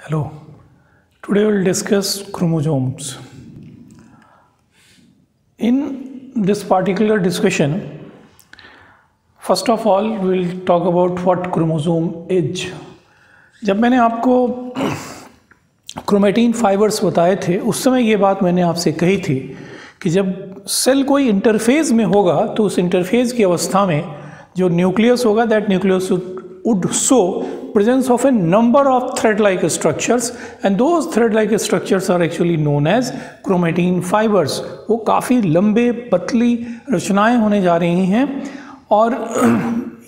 Hello. Today we will discuss chromosomes. In this particular discussion, first of all we will talk about what chromosome is. जब मैंने आपको chromatin fibres बताए थे उस समय ये बात मैंने आपसे कही थी कि जब सेल कोई इंटरफेज में होगा तो उस इंटरफेज की अवस्था में जो न्यूक्लियस होगा that nucleus would show presence of a number of thread-like structures and those thread-like structures are actually known as chromatin fibers. वो काफ़ी लंबे पतली रचनाएं होने जा रही हैं और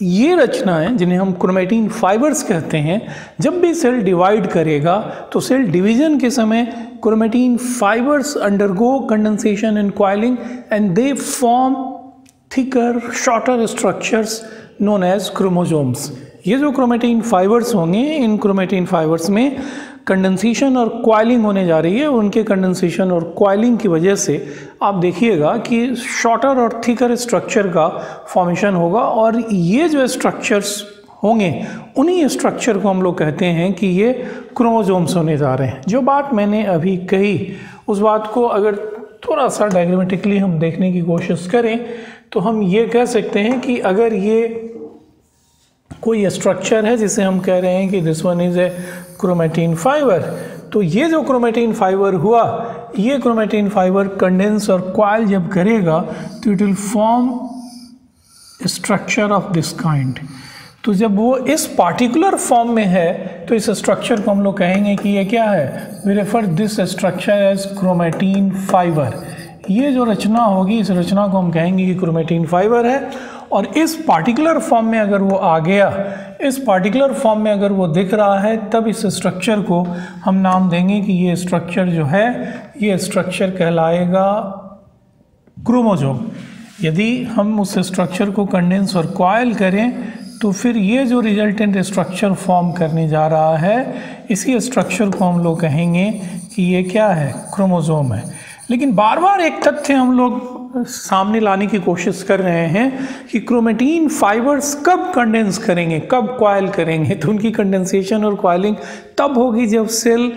ये रचनाएं जिन्हें हम क्रोमेटिन फाइबर्स कहते हैं जब भी सेल डिवाइड करेगा तो सेल डिवीजन के समय chromatin fibres undergo condensation and coiling and they form thicker shorter structures known as chromosomes. ये जो क्रोमेटिन फाइबर्स होंगे इन क्रोमेटिन फाइबर्स में कंडेंसेशन और कॉइलिंग होने जा रही है. उनके कंडेंसेशन और कॉइलिंग की वजह से आप देखिएगा कि शॉर्टर और थिकर स्ट्रक्चर का फॉर्मेशन होगा और ये जो स्ट्रक्चर्स होंगे उन्हीं स्ट्रक्चर को हम लोग कहते हैं कि ये क्रोमोसोम्स होने जा रहे हैं. जो बात मैंने अभी कही उस बात को अगर थोड़ा सा डायग्रामेटिकली हम देखने की कोशिश करें तो हम ये कह सकते हैं कि अगर ये कोई स्ट्रक्चर है जिसे हम कह रहे हैं कि this one is a chromatin fibre, तो ये जो क्रोमेटिन फाइबर हुआ ये क्रोमेटिन फाइबर कंडेंस और कॉइल जब करेगा तो it will form structure of this kind. तो जब वो इस पार्टिकुलर फॉर्म में है तो इस स्ट्रक्चर को हम लोग कहेंगे कि ये क्या है. We refer this structure as chromatin fibre. ये जो रचना होगी इस रचना को हम कहेंगे कि क्रोमेटिन फाइबर है और इस पार्टिकुलर फॉर्म में अगर वो आ गया, इस पार्टिकुलर फॉर्म में अगर वो दिख रहा है तब इस स्ट्रक्चर को हम नाम देंगे कि ये स्ट्रक्चर जो है ये स्ट्रक्चर कहलाएगा क्रोमोसोम. यदि हम उस स्ट्रक्चर को कंडेंस और कॉइल करें तो फिर ये जो रिजल्टेंट स्ट्रक्चर फॉर्म करने जा रहा है इसी स्ट्रक्चर को हम लोग कहेंगे कि ये क्या है, क्रोमोसोम है. लेकिन बार बार एक तथ्य हम लोग सामने लाने की कोशिश कर रहे हैं कि क्रोमेटिन फाइबर्स कब कंडेंस करेंगे, कब कॉइल करेंगे. तो उनकी कंडेंसेशन और कॉइलिंग तब होगी जब सेल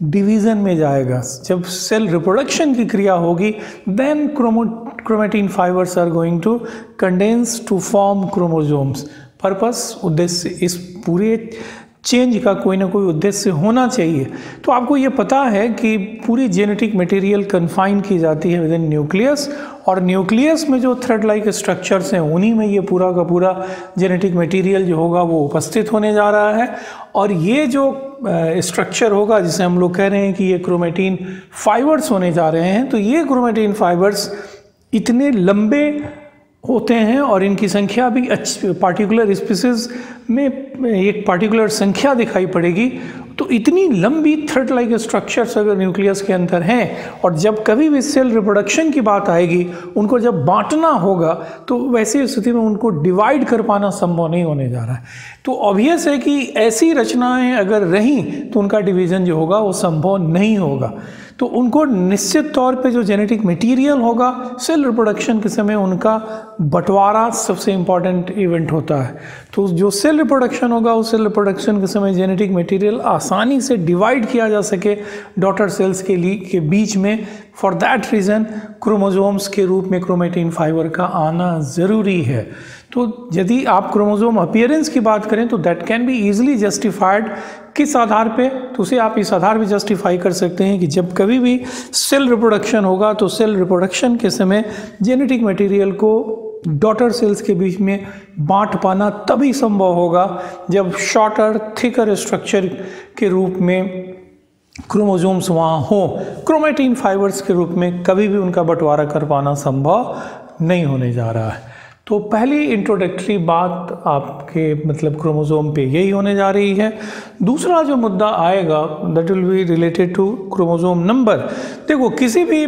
डिवीज़न में जाएगा, जब सेल रिप्रोडक्शन की क्रिया होगी. Then chromatin fibres are going to condense to form chromosomes. Purpose, उद्देश्य, इस पूरे चेंज का कोई ना कोई उद्देश्य होना चाहिए. तो आपको ये पता है कि पूरी जेनेटिक मटेरियल कन्फाइन की जाती है विद इन न्यूक्लियस और न्यूक्लियस में जो थ्रेड लाइक स्ट्रक्चर्स हैं उन्हीं में ये पूरा का पूरा जेनेटिक मटेरियल जो होगा वो उपस्थित होने जा रहा है. और ये जो स्ट्रक्चर होगा जिसे हम लोग कह रहे हैं कि ये क्रोमेटिन फाइबर्स होने जा रहे हैं, तो ये क्रोमेटिन फाइबर्स इतने लंबे होते हैं और इनकी संख्या भी अच्छी पार्टिकुलर स्पीसीज में एक पार्टिकुलर संख्या दिखाई पड़ेगी. तो इतनी लंबी थ्रेड लाइक स्ट्रक्चर्स अगर न्यूक्लियस के अंदर हैं और जब कभी भी सेल रिप्रोडक्शन की बात आएगी उनको जब बांटना होगा तो वैसी स्थिति में उनको डिवाइड कर पाना संभव नहीं होने जा रहा है. तो ऑब्वियस है कि ऐसी रचनाएं अगर रहीं तो उनका डिवीज़न जो होगा वो संभव नहीं होगा. तो उनको निश्चित तौर पे जो जेनेटिक मटेरियल होगा सेल रिप्रोडक्शन के समय उनका बंटवारा सबसे इम्पॉर्टेंट इवेंट होता है. तो जो सेल रिप्रोडक्शन होगा उस सेल रिप्रोडक्शन के समय जेनेटिक मटेरियल आसानी से डिवाइड किया जा सके डॉटर सेल्स के बीच में. फॉर दैट रीज़न क्रोमोसोम्स के रूप में क्रोमेटिन फाइबर का आना ज़रूरी है. तो यदि आप क्रोमोसोम अपीयरेंस की बात करें तो that can be easily justified. किस आधार पे? तो उसे आप इस आधार पे जस्टिफाई कर सकते हैं कि जब कभी भी सेल रिप्रोडक्शन होगा तो सेल रिप्रोडक्शन के समय जेनेटिक मटेरियल को डॉटर सेल्स के बीच में बांट पाना तभी संभव होगा जब शॉर्टर थिकर स्ट्रक्चर के रूप में क्रोमोसोम्स वहाँ हों. क्रोमेटिन फाइबर्स के रूप में कभी भी उनका बंटवारा कर पाना संभव नहीं होने जा रहा है. तो पहली इंट्रोडक्टरी बात आपके मतलब क्रोमोसोम पे यही होने जा रही है. दूसरा जो मुद्दा आएगा that will be related to chromosome number. देखो किसी भी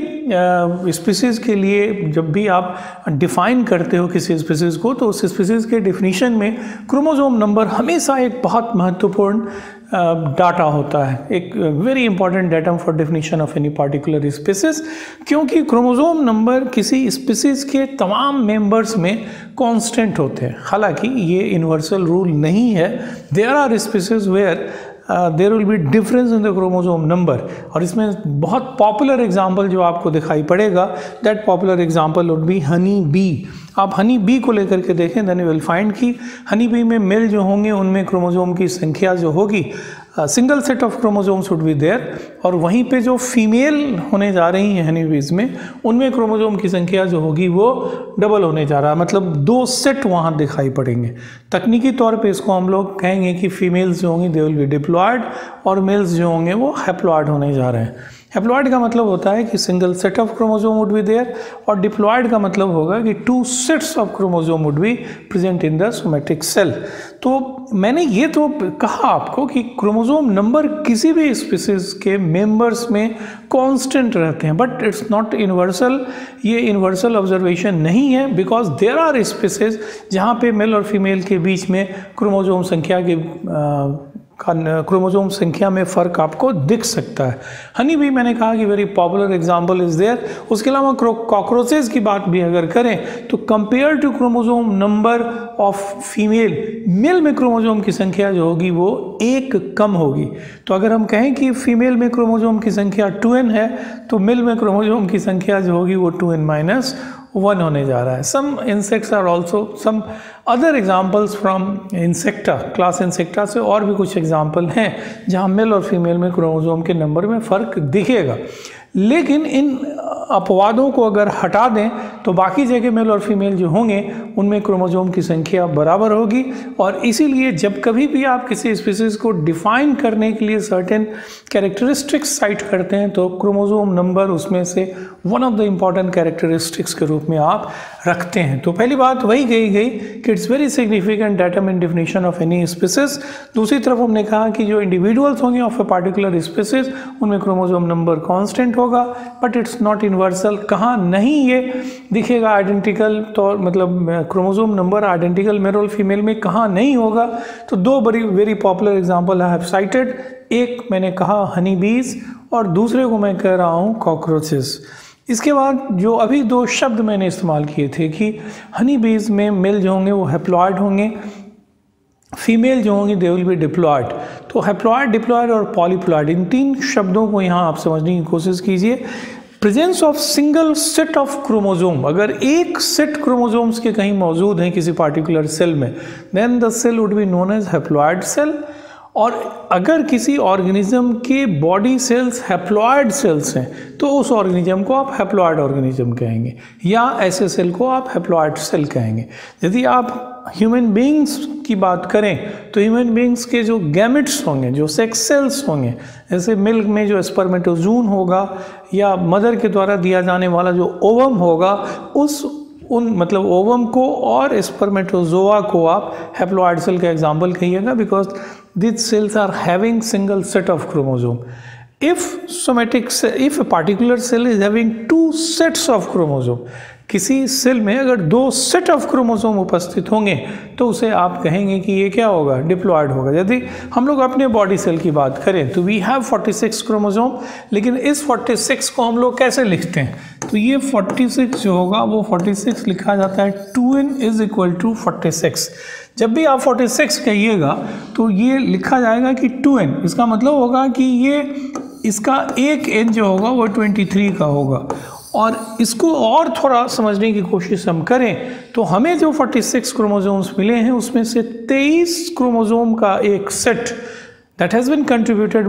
स्पीसीज़ के लिए जब भी आप डिफ़ाइन करते हो किसी स्पीसीज़ को तो उस स्पीसीज़ के डिफिनीशन में क्रोमोसोम नंबर हमेशा एक बहुत महत्वपूर्ण डाटा होता है, एक very important datum for definition of any particular species, क्योंकि क्रोमोसोम नंबर किसी स्पीसीज के तमाम मेंबर्स में कांस्टेंट होते हैं। हालांकि ये यूनिवर्सल रूल नहीं है, there are species where there will be difference in the chromosome number. और इसमें बहुत पॉपुलर एग्जांपल जो आपको दिखाई पड़ेगा, that popular example would be honey bee. आप हनी बी को लेकर के देखें, देन यू विल फाइंड कि हनी बी में मेल जो होंगे उनमें क्रोमोसोम की संख्या जो होगी, single set of chromosomes would be there, और वहीं पे जो फीमेल होने जा रही हैं हनी बीज में, उनमें क्रोमोसोम की संख्या जो होगी वो डबल होने जा रहा है, मतलब 2 सेट वहाँ दिखाई पड़ेंगे। तकनीकी तौर पे इसको हम लोग कहेंगे कि फीमेल्स जो होंगी दे विल बी डिप्लॉयड और मेल्स जो होंगे वो हैप्लॉयड होने जा रहे हैं। हैप्लॉयड का मतलब होता है कि single set of chromosome would be there, और डिप्लॉयड का मतलब होगा कि 2 sets of chromosome would be present in the somatic cell. तो मैंने ये तो कहा आपको कि क्रोमोसोम नंबर किसी भी स्पीसीज के मेंबर्स में कांस्टेंट रहते हैं, बट इट्स नॉट यूनिवर्सल। ये यूनिवर्सल ऑब्जर्वेशन नहीं है, बिकॉज देयर आर स्पीसीज जहाँ पे मेल और फीमेल के बीच में क्रोमोसोम संख्या में फ़र्क आपको दिख सकता है। हनी भी मैंने कहा कि very popular example is there. उसके अलावा कॉकरोचेज की बात भी अगर करें तो compare to chromosome number of female, male में क्रोमोसोम की संख्या जो होगी वो 1 कम होगी। तो अगर हम कहें कि फीमेल में क्रोमोसोम की संख्या 2n है, तो मेल में क्रोमोसोम की संख्या जो होगी वो 2n-1 होने जा रहा है। Some insects are also some other examples from Insecta, class Insecta से और भी कुछ एग्जाम्पल हैं जहाँ मेल और फीमेल में क्रोमोसोम के नंबर में फ़र्क दिखेगा। लेकिन इन अपवादों को अगर हटा दें तो बाकी जगह मेल और फीमेल जो होंगे उनमें क्रोमोसोम की संख्या बराबर होगी। और इसीलिए जब कभी भी आप किसी स्पीसीज को डिफाइन करने के लिए सर्टेन कैरेक्टरिस्टिक्स साइट करते हैं तो क्रोमोसोम नंबर उसमें से one of the important characteristics के रूप में आप रखते हैं। तो पहली बात वही कही गई कि it's very significant datum in definition of any species. दूसरी तरफ हमने कहा कि जो इंडिविजुअल्स होंगे ऑफ ए पार्टिकुलर स्पीसीज उनमें क्रोमोसोम नंबर कांस्टेंट होगा, बट इट्स नॉट यूनिवर्सल। कहाँ नहीं ये दिखेगा आइडेंटिकल, तो मतलब क्रोमोसोम नंबर आइडेंटिकल मेल और फीमेल में कहाँ नहीं होगा। तो 2 बड़ी very popular example I have cited. एक मैंने कहा हनी बीज और दूसरे को मैं कह रहा हूँ कॉकरोचेस। इसके बाद जो अभी 2 शब्द मैंने इस्तेमाल किए थे कि हनी बीज में मेल जो होंगे वो हैप्लॉयड होंगे, फीमेल जो होंगी दे विल बी डिप्लॉयड। तो हैप्लॉयड, डिप्लॉयड और पॉलीप्लॉयड, इन 3 शब्दों को यहाँ आप समझने की कोशिश कीजिए। Presence of single set of chromosome, अगर एक सेट क्रोमोसोम्स के कहीं मौजूद हैं किसी पार्टिकुलर सेल में, then the cell would be known as haploid cell. और अगर किसी ऑर्गेनिज्म के बॉडी सेल्स हैप्लॉयड सेल्स हैं तो उस ऑर्गेनिज्म को आप हैप्लॉयड ऑर्गेनिज्म कहेंगे, या ऐसे सेल को आप हैप्लॉयड सेल कहेंगे। यदि आप ह्यूमन बींग्स की बात करें तो ह्यूमन बींग्स के जो गैमेट्स होंगे, जो सेक्स सेल्स होंगे, जैसे मिल्क में जो स्पर्मेटोजून होगा या मदर के द्वारा दिया जाने वाला जो ओवम होगा, मतलब ओवम को और स्पर्मेटोजोआ को आप हैप्लॉयड सेल का एग्जाम्पल कहिएगा, because these cells are having single set of chromosome. If a particular cell is having 2 sets of chromosome, किसी सेल में अगर 2 सेट ऑफ क्रोमोसोम उपस्थित होंगे तो उसे आप कहेंगे कि ये क्या होगा, डिप्लॉयड होगा। यदि हम लोग अपने बॉडी सेल की बात करें तो वी हैव 46 क्रोमोसोम, लेकिन इस 46 को हम लोग कैसे लिखते हैं, तो ये 46 जो होगा वो 46 लिखा जाता है 2n = 46। जब भी आप 46 कहिएगा तो ये लिखा जाएगा कि 2n, इसका मतलब होगा कि ये इसका एक n जो होगा वो 23 का होगा। और इसको और थोड़ा समझने की कोशिश हम करें तो हमें जो 46 क्रोमोसोम्स मिले हैं उसमें से 23 क्रोमोसोम का एक set that has been contributed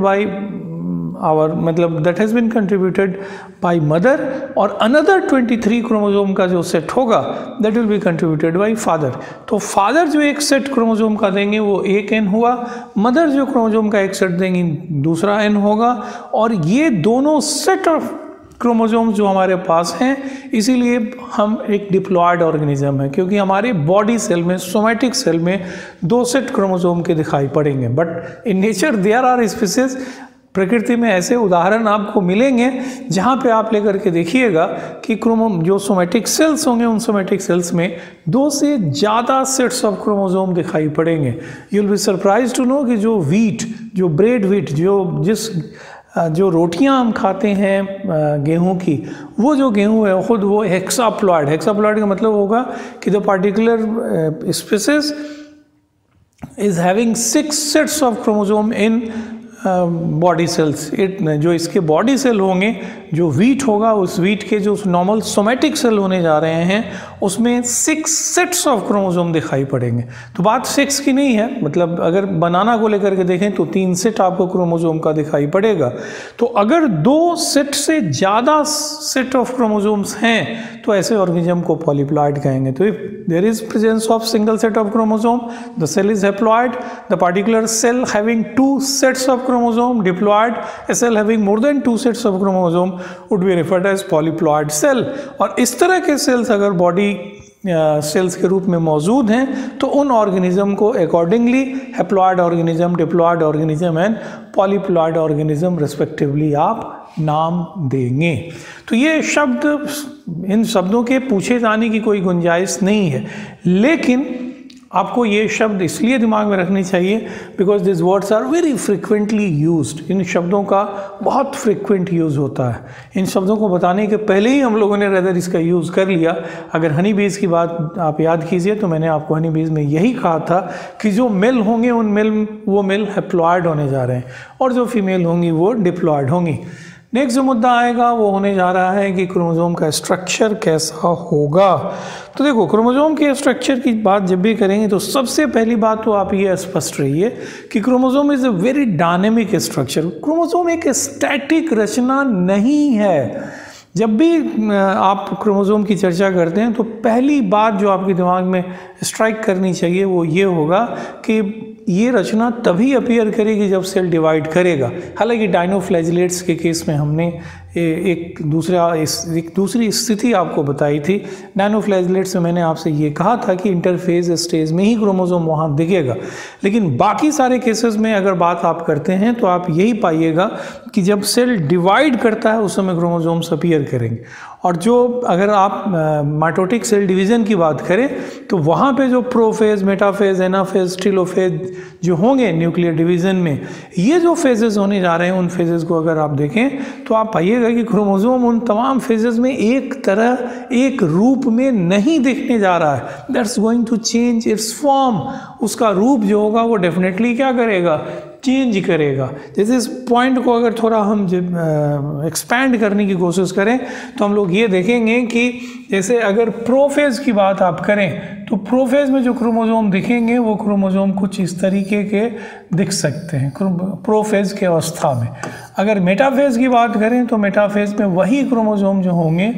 by mother, और अनदर 23 क्रोमोसोम का जो सेट होगा that will be contributed by father. तो फादर जो एक सेट क्रोमोसोम का देंगे वो एक n हुआ, मदर जो क्रोमोसोम का एक सेट देंगी दूसरा n होगा। और ये दोनों सेट ऑफ क्रोमोसोम्स जो हमारे पास हैं, इसीलिए हम एक डिप्लॉयड ऑर्गेनिज्म है, क्योंकि हमारे बॉडी सेल में, सोमैटिक सेल में 2 सेट क्रोमोसोम के दिखाई पड़ेंगे। But in nature there are species, प्रकृति में ऐसे उदाहरण आपको मिलेंगे जहाँ पे आप लेकर के देखिएगा कि जो सोमैटिक सेल्स होंगे उन सोमैटिक सेल्स में 2 से ज़्यादा सेट्स ऑफ क्रोमोसोम दिखाई पड़ेंगे। You will be surprise to know कि जो व्हीट, जो ब्रेड व्हीट, जो रोटियां हम खाते हैं गेहूं की, वो जो गेहूं है खुद वो हेक्साप्लॉयड का मतलब होगा कि the particular species is having 6 sets of chromosome in body cells. जो इसके बॉडी सेल होंगे, जो वीट होगा, उस वीट के जो नॉर्मल सोमेटिक सेल होने जा रहे हैं उसमें 6 सेट्स ऑफ क्रोमोसोम दिखाई पड़ेंगे। तो बात 6 की नहीं है, मतलब अगर बनाना को लेकर के देखें तो 3 सेट आपको क्रोमोसोम का दिखाई पड़ेगा। तो अगर 2 सेट से ज़्यादा सेट ऑफ क्रोमोसोम्स हैं तो ऐसे ऑर्गेनिज्म को पॉलीप्लॉइड कहेंगे। तो if there is presence of single set of chromosome, the cell is haploid. The particular cell having 2 sets of chromosome diploid, a cell having more than 2 sets of chromosome would be referred as polyploid cell। और इस तरह के sales अगर body cells के रूप में मौजूद हैं तो उन ऑर्गेनिज्म को accordingly haploid organism, diploid organism and polyploid organism respectively आप नाम देंगे। तो ये शब्द, इन शब्दों के पूछे जाने की कोई गुंजाइश नहीं है, लेकिन आपको ये शब्द इसलिए दिमाग में रखनी चाहिए because this words are very frequently used. इन शब्दों का बहुत फ्रिक्वेंट यूज़ होता है। इन शब्दों को बताने के पहले ही हम लोगों ने रेदर इसका यूज़ कर लिया। अगर हनी बीज की बात आप याद कीजिए तो मैंने आपको हनी बीज में यही कहा था कि जो मेल होंगे वो मेल हैप्लॉइड होने जा रहे हैं और जो फीमेल होंगी वो डिप्लॉइड होंगी। नेक्स्ट जो मुद्दा आएगा वो होने जा रहा है कि क्रोमोसोम का स्ट्रक्चर कैसा होगा। तो देखो, क्रोमोसोम के स्ट्रक्चर की बात जब भी करेंगे तो सबसे पहली बात तो आप ये स्पष्ट रहिए कि chromosome is a very dynamic structure. Chromosome एक स्टैटिक रचना नहीं है। जब भी आप क्रोमोसोम की चर्चा करते हैं तो पहली बात जो आपके दिमाग में स्ट्राइक करनी चाहिए वो ये होगा कि ये रचना तभी अपीयर करेगी जब सेल डिवाइड करेगा। हालांकि डायनोफ्लैजिलेट्स के केस में हमने एक दूसरी स्थिति आपको बताई थी। डायनोफ्लैजिलेट्स में मैंने आपसे ये कहा था कि इंटरफेज स्टेज में ही क्रोमोसोम वहाँ दिखेगा, लेकिन बाकी सारे केसेस में अगर बात आप करते हैं तो आप यही पाइएगा कि जब सेल डिवाइड करता है उस समय क्रोमोसोम्स अपीयर करेंगे। और जो अगर आप माइटोटिक सेल डिवीज़न की बात करें तो वहाँ पे जो प्रोफेज, मेटाफेज, एनाफेज, टेलोफेज जो होंगे न्यूक्लियर डिवीज़न में, ये जो फेजेस होने जा रहे हैं उन फेजेस को अगर आप देखें तो आप पाइएगा कि क्रोमोसोम उन तमाम फेजेस में एक तरह, एक रूप में नहीं दिखने जा रहा है। That's going to change its form. उसका रूप जो होगा वो डेफिनेटली क्या करेगा, चेंज करेगा। जैसे इस पॉइंट को अगर थोड़ा हम एक्सपैंड करने की कोशिश करें तो हम लोग ये देखेंगे कि जैसे अगर प्रोफेज की बात आप करें तो प्रोफेज में जो क्रोमोसोम दिखेंगे वो क्रोमोसोम कुछ इस तरीके के दिख सकते हैं प्रोफेज के अवस्था में। अगर मेटाफेज की बात करें तो मेटाफेज में वही क्रोमोसोम जो होंगे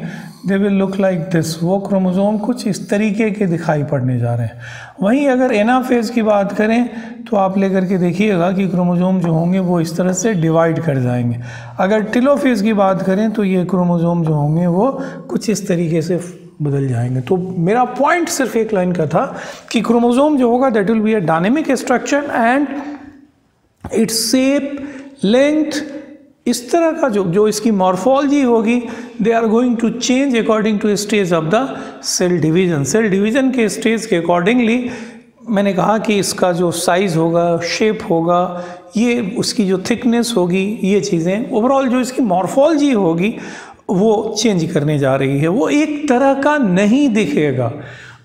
they will look like this. वो क्रोमोसोम कुछ इस तरीके के दिखाई पड़ने जा रहे हैं। वहीं अगर एनाफेज की बात करें तो आप लेकर के देखिएगा कि क्रोमोसोम जो होंगे वो इस तरह से डिवाइड कर जाएंगे। अगर टेलोफेज की बात करें तो ये क्रोमोसोम जो होंगे वो कुछ इस तरीके से बदल जाएंगे। तो मेरा पॉइंट सिर्फ एक लाइन का था कि क्रोमोसोम जो होगा that will be a dynamic structure and its shape, length, इस तरह का जो इसकी मॉर्फोलॉजी होगी they are going to change according to stage of the cell division. Cell division के स्टेज के अकॉर्डिंगली मैंने कहा कि इसका जो साइज़ होगा, शेप होगा, ये उसकी जो थिकनेस होगी, ये चीज़ें ओवरऑल जो इसकी मॉर्फोलॉजी होगी वो चेंज करने जा रही है। वो एक तरह का नहीं दिखेगा।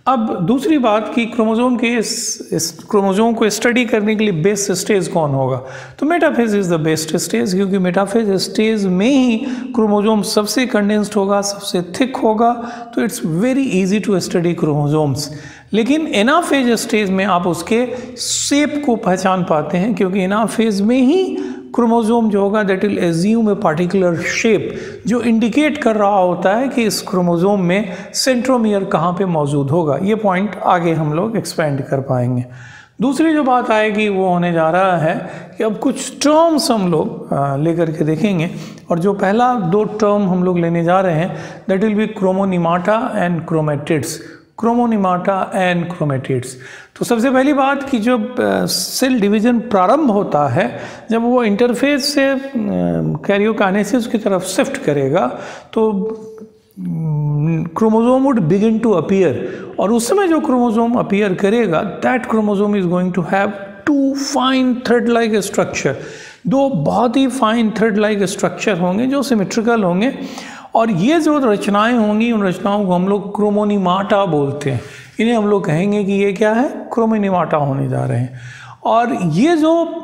अब दूसरी बात कि क्रोमोसोम के इस क्रोमोसोम को स्टडी करने के लिए बेस्ट स्टेज कौन होगा, तो metaphase is the best stage, क्योंकि मेटाफेज स्टेज में ही क्रोमोसोम सबसे कंडेंस्ड होगा, सबसे थिक होगा, तो it's very easy to study chromosomes. लेकिन एनाफेज स्टेज में आप उसके शेप को पहचान पाते हैं, क्योंकि एनाफेज में ही क्रोमोसोम जो होगा that will assume a particular shape जो इंडिकेट कर रहा होता है कि इस क्रोमोसोम में सेंट्रोमियर कहाँ पे मौजूद होगा। ये पॉइंट आगे हम लोग एक्सपेंड कर पाएंगे। दूसरी जो बात आएगी वो होने जा रहा है कि अब कुछ टर्म्स हम लोग लेकर के देखेंगे, और जो पहला 2 टर्म हम लोग लेने जा रहे हैं that will be chromonemata and chromatids. Chromonemata and chromatids. तो सबसे पहली बात कि जब सेल डिवीज़न प्रारंभ होता है, जब वो इंटरफेज से कैरियोकाइनेसिस की तरफ शिफ्ट करेगा तो chromosome would begin to appear, और उस समय जो क्रोमोसोम अपीयर करेगा that chromosome is going to have 2 fine thread like structure. 2 बहुत ही फाइन थ्रेड लाइक स्ट्रक्चर होंगे जो सिमेट्रिकल होंगे, और ये जो रचनाएं होंगी उन रचनाओं को हम लोग क्रोमोनिमाटा बोलते हैं। इन्हें हम लोग कहेंगे कि ये क्या है, क्रोमिनिमाटा होने जा रहे हैं। और ये जो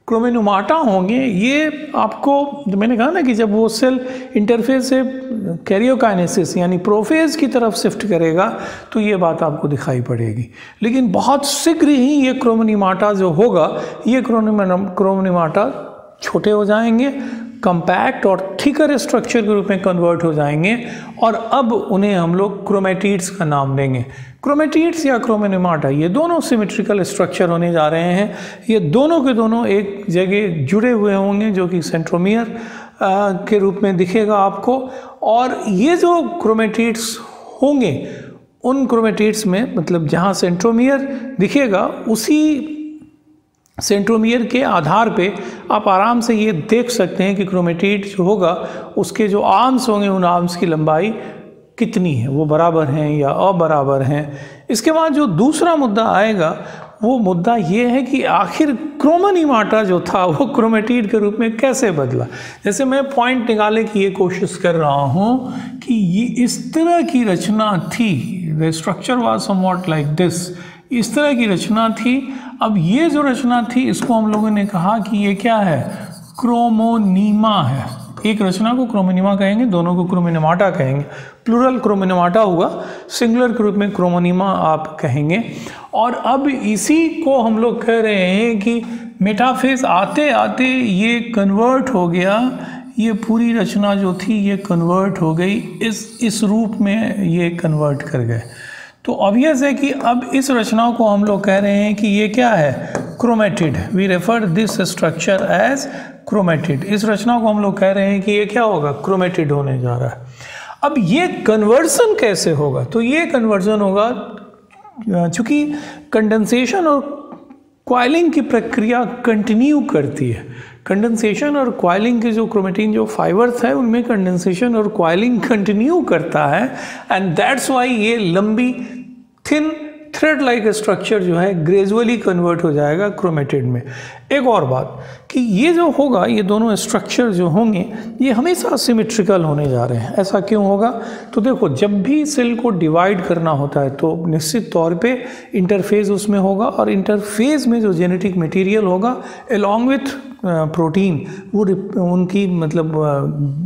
क्रोमिनिमाटा होंगे ये आपको, जो मैंने कहा ना कि जब वो सेल इंटरफेस से कैरियोकाइनेसिस यानी प्रोफेज की तरफ शिफ्ट करेगा तो ये बात आपको दिखाई पड़ेगी। लेकिन बहुत शीघ्र ही ये क्रोमिनिमाटा जो होगा, ये क्रोमिनिमाटा छोटे हो जाएंगे, कम्पैक्ट और थिकर स्ट्रक्चर के रूप में कन्वर्ट हो जाएंगे, और अब उन्हें हम लोग क्रोमेटिड्स का नाम देंगे। क्रोमेटिड्स या क्रोमिनिमाटा ये दोनों सिमेट्रिकल स्ट्रक्चर होने जा रहे हैं। ये दोनों के दोनों एक जगह जुड़े हुए होंगे जो कि सेंट्रोमियर के रूप में दिखेगा आपको। और ये जो क्रोमेटिड्स होंगे, उन क्रोमेटिड्स में मतलब जहाँ सेंट्रोमियर दिखेगा, उसी सेंट्रोमियर के आधार पे आप आराम से ये देख सकते हैं कि क्रोमेटिड जो होगा उसके जो आर्म्स होंगे, उन आर्म्स की लंबाई कितनी है, वो बराबर हैं या अबराबर हैं। इसके बाद जो दूसरा मुद्दा आएगा वो मुद्दा ये है कि आखिर क्रोमिनिमाटा जो था वो क्रोमेटिड के रूप में कैसे बदला। जैसे मैं पॉइंट निकालने की ये कोशिश कर रहा हूँ कि ये इस तरह की रचना थी, the structure was somewhat like this, इस तरह की रचना थी। अब ये जो रचना थी इसको हम लोगों ने कहा कि ये क्या है, क्रोमोनीमा है। एक रचना को क्रोमोनीमा कहेंगे, दोनों को क्रोमिनिमाटा कहेंगे। प्लूरल क्रोमिनिमाटा हुआ, सिंगुलर के रूप में क्रोमोनीमा आप कहेंगे। और अब इसी को हम लोग कह रहे हैं कि मेटाफेज आते आते ये कन्वर्ट हो गया, ये पूरी रचना जो थी ये कन्वर्ट हो गई, इस रूप में ये कन्वर्ट कर गए। तो ऑब्वियस है कि अब इस रचना को हम लोग कह रहे हैं कि ये क्या है, chromatid. We refer this structure as chromatid. इस रचना को हम लोग कह रहे हैं कि ये क्या होगा, क्रोमेटिड होने जा रहा है। अब ये कन्वर्जन कैसे होगा, तो ये कन्वर्जन होगा चूँकि कंडेंसेशन और क्वाइलिंग की प्रक्रिया कंटिन्यू करती है। कंडेंसेशन और क्वाइलिंग के जो क्रोमेटिन जो फाइबर्स है उनमें कंडेंसेशन और क्वाइलिंग कंटिन्यू करता है, एंड दैट्स वाई ये लंबी थिन थ्रेड लाइक स्ट्रक्चर जो है ग्रेजुअली कन्वर्ट हो जाएगा क्रोमेटिड में। एक और बात कि ये जो होगा, ये दोनों स्ट्रक्चर जो होंगे ये हमेशा सिमेट्रिकल होने जा रहे हैं। ऐसा क्यों होगा, तो देखो जब भी सेल को डिवाइड करना होता है तो निश्चित तौर पे इंटरफेज उसमें होगा, और इंटरफेज में जो जेनेटिक मटेरियल होगा अलॉन्ग विथ प्रोटीन, वो उनकी मतलब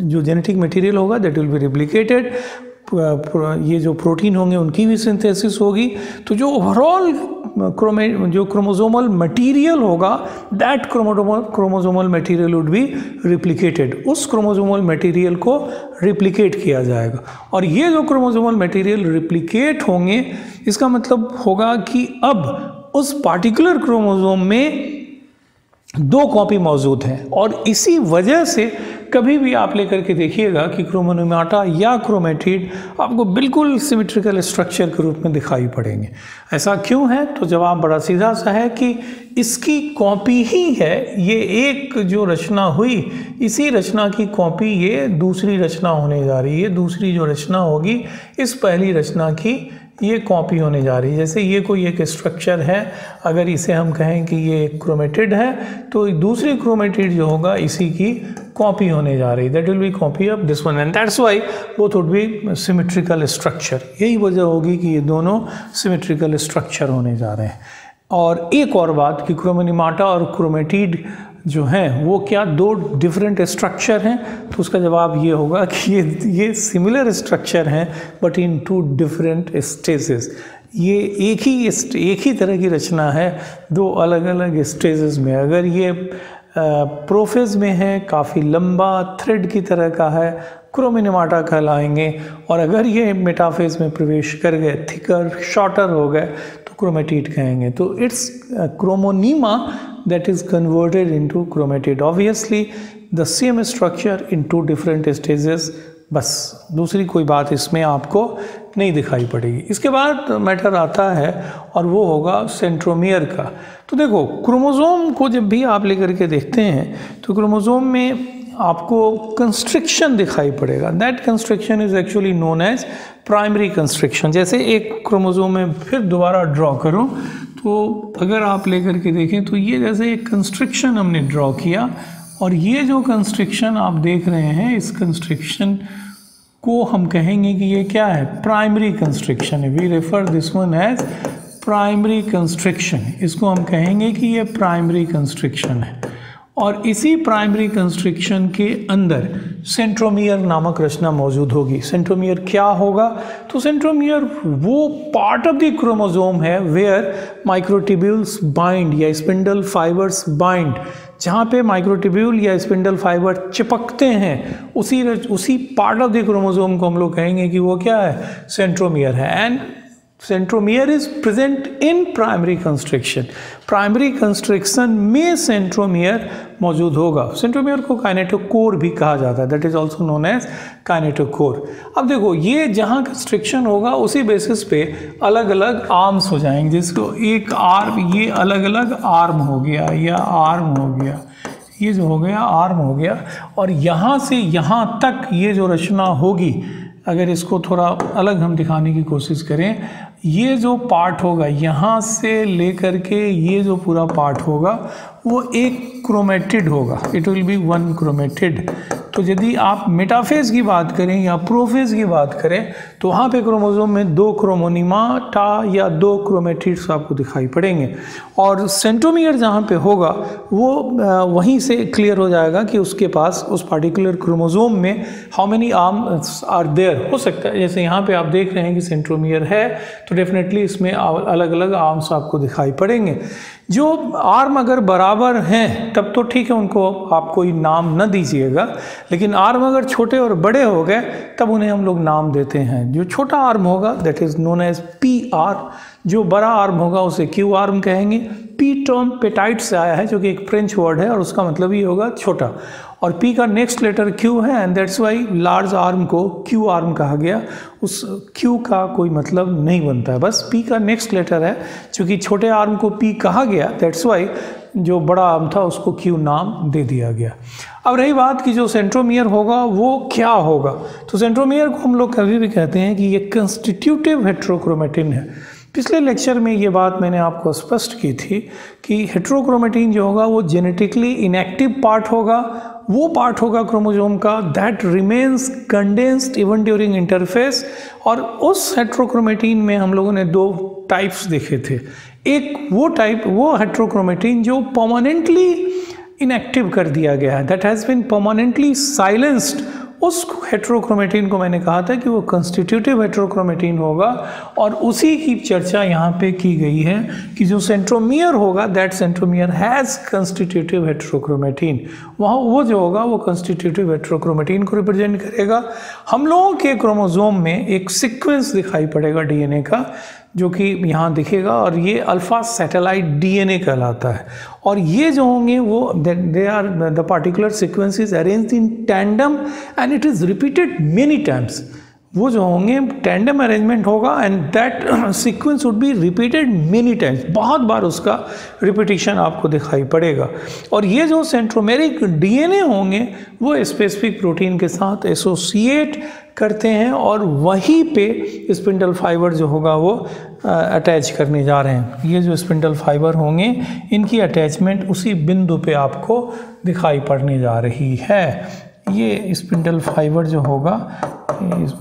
जो जेनेटिक मटेरियल होगा दैट विल बी रिप्लिकेटेड। ये जो प्रोटीन होंगे उनकी भी सिंथेसिस होगी। तो जो ओवरऑल जो क्रोमोसोमल मटेरियल होगा that chromosomal material would be replicated. उस क्रोमोसोमल मटेरियल को रिप्लिकेट किया जाएगा, और ये जो क्रोमोसोमल मटेरियल रिप्लिकेट होंगे इसका मतलब होगा कि अब उस पार्टिकुलर क्रोमोसोम में 2 कॉपी मौजूद हैं। और इसी वजह से कभी भी आप लेकर के देखिएगा कि क्रोमोनीमाटा या क्रोमेटिड आपको बिल्कुल सिमेट्रिकल स्ट्रक्चर के रूप में दिखाई पड़ेंगे। ऐसा क्यों है, तो जवाब बड़ा सीधा सा है कि इसकी कॉपी ही है। ये एक जो रचना हुई, इसी रचना की कॉपी ये दूसरी रचना होने जा रही है। दूसरी जो रचना होगी इस पहली रचना की ये कॉपी होने जा रही है। जैसे ये कोई एक स्ट्रक्चर है, अगर इसे हम कहें कि ये क्रोमेटिड है, तो दूसरी क्रोमेटिड जो होगा इसी की कॉपी होने जा रही है। That will B copy of this one, and that's Y both would be symmetrical structure. यही वजह होगी कि ये दोनों सिमेट्रिकल स्ट्रक्चर होने जा रहे हैं। और एक और बात कि क्रोमिनिमाटा और क्रोमेटिड जो हैं वो क्या 2 डिफरेंट स्ट्रक्चर हैं, तो उसका जवाब ये होगा कि ये सिमिलर स्ट्रक्चर हैं बट इन 2 डिफरेंट स्टेजेस। ये एक ही तरह की रचना है 2 अलग अलग स्टेजेस में। अगर ये प्रोफेज में है, काफ़ी लंबा थ्रेड की तरह का है, क्रोमिनिमाटा कहलाएंगे, और अगर ये मेटाफेज में प्रवेश कर गए, थिकर शॉर्टर हो गए, तो क्रोमेटिड कहेंगे। तो it's क्रोमोनीमा that is converted into chromatid. Obviously the same structure in 2 different stages, बस दूसरी कोई बात इसमें आपको नहीं दिखाई पड़ेगी। इसके बाद मैटर आता है और वो होगा सेंट्रोमियर का। तो देखो क्रोमोसोम को जब भी आप लेकर के देखते हैं तो क्रोमोसोम में आपको कंस्ट्रिक्शन दिखाई पड़ेगा। That constriction is actually known as primary constriction. जैसे एक क्रोमोसोम में फिर दोबारा ड्रॉ करूं तो अगर आप लेकर के देखें तो ये जैसे एक कंस्ट्रिक्शन हमने ड्रॉ किया, और ये जो कंस्ट्रिक्शन आप देख रहे हैं, इस कंस्ट्रिक्शन को हम कहेंगे कि ये क्या है, प्राइमरी कंस्ट्रिक्शन है। We refer this one as primary constriction. इसको हम कहेंगे कि ये प्राइमरी कंस्ट्रिक्शन है। और इसी प्राइमरी कंस्ट्रिक्शन के अंदर सेंट्रोमियर नामक रचना मौजूद होगी। सेंट्रोमियर क्या होगा, तो सेंट्रोमियर वो पार्ट ऑफ द क्रोमोसोम है वेयर माइक्रोट्यूब्यूल्स बाइंड या स्पिंडल फाइबर्स बाइंड, जहाँ पे माइक्रोट्यूब्यूल या स्पिंडल फाइबर चिपकते हैं, उसी पार्ट ऑफ द क्रोमोसोम को हम लोग कहेंगे कि वो क्या है, सेंट्रोमियर है। And centromere is present in primary constriction. Primary constriction में सेंट्रोमियर मौजूद होगा। सेंट्रोमियर को काइनेटोकोर भी कहा जाता है, that is also known as kinetochore. अब देखो, ये जहाँ कंस्ट्रिक्शन होगा उसी बेसिस पे अलग अलग आर्म्स हो जाएंगे, जिसको एक आर्म, ये अलग अलग आर्म हो गया या आर्म हो गया, ये जो हो गया आर्म हो गया। और यहाँ से यहाँ तक ये जो रचना होगी, अगर इसको थोड़ा अलग हम दिखाने की कोशिश करें, ये जो पार्ट होगा यहाँ से लेकर के ये जो पूरा पार्ट होगा वो एक क्रोमेटिड होगा, it will be one chromatid. तो यदि आप मेटाफेज की बात करें या प्रोफेज की बात करें तो वहाँ पे क्रोमोसोम में 2 क्रोमोनिमाटा या 2 क्रोमेटिड्स आपको दिखाई पड़ेंगे। और सेंट्रोमियर जहाँ पे होगा वो वहीं से क्लियर हो जाएगा कि उसके पास उस पार्टिकुलर क्रोमोसोम में how many arms are there. हो सकता है जैसे यहाँ पे आप देख रहे हैं कि सेंट्रोमियर है, तो डेफिनेटली इसमें अलग अलग आर्म्स आपको दिखाई पड़ेंगे। जो आर्म अगर बराबर हैं तब तो ठीक है, उनको आप कोई नाम न दीजिएगा, लेकिन आर्म अगर छोटे और बड़े हो गए तब उन्हें हम लोग नाम देते हैं। जो छोटा आर्म होगा that is known as p arm, जो बड़ा आर्म होगा उसे क्यू आर्म कहेंगे। पी टर्म पेटाइट से आया है, जो कि एक फ्रेंच वर्ड है और उसका मतलब ये होगा छोटा, और पी का नेक्स्ट लेटर क्यू है and that's Y large arm को क्यू आर्म कहा गया। उस क्यू का कोई मतलब नहीं बनता है, बस पी का नेक्स्ट लेटर है। चूँकि छोटे आर्म को पी कहा गया, दैट्स वाई जो बड़ा आर्म था उसको क्यू नाम दे दिया गया। अब रही बात कि जो सेंट्रोमियर होगा वो क्या होगा, तो सेंट्रोमियर को हम लोग कभी भी कहते हैं कि ये कंस्टिट्यूटिव हेट्रोक्रोमेटिन है। पिछले लेक्चर में ये बात मैंने आपको स्पष्ट की थी कि हेट्रोक्रोमेटिन जो होगा वो जेनेटिकली इनएक्टिव पार्ट होगा, वो पार्ट होगा क्रोमोसोम का that remains condensed even during interface. और उस हेट्रोक्रोमेटिन में हम लोगों ने 2 टाइप्स देखे थे। एक वो टाइप, वो हेट्रोक्रोमेटिन जो परमानेंटली इनएक्टिव कर दिया गया है, that has been permanently silenced. उस हेट्रोक्रोमेटिन को मैंने कहा था कि वो कंस्टिट्यूटिव हेट्रोक्रोमेटिन होगा, और उसी की चर्चा यहाँ पे की गई है कि जो सेंट्रोमियर होगा that centromere has constitutive heterochromatin. वहाँ वो जो होगा वो कंस्टिट्यूटिव हेट्रोक्रोमेटिन को रिप्रेजेंट करेगा। हम लोगों के क्रोमोसोम में एक सीक्वेंस दिखाई पड़ेगा डीएनए का, जो कि यहाँ दिखेगा, और ये अल्फा सैटेलाइट डीएनए कहलाता है। और ये जो होंगे वो they are the particular sequence is arranged in tandem and it is repeated many times. वो जो होंगे टैंडम अरेंजमेंट होगा and that sequence would be repeated many times, बहुत बार उसका रिपीटिशन आपको दिखाई पड़ेगा। और ये जो सेंट्रोमेरिक डीएनए होंगे वो स्पेसिफिक प्रोटीन के साथ एसोसिएट करते हैं, और वहीं पे स्पिंडल फाइबर जो होगा वो अटैच करने जा रहे हैं। ये जो स्पिंडल फाइबर होंगे इनकी अटैचमेंट उसी बिंदु पे आपको दिखाई पड़ने जा रही है। ये स्पिंडल फाइबर जो होगा,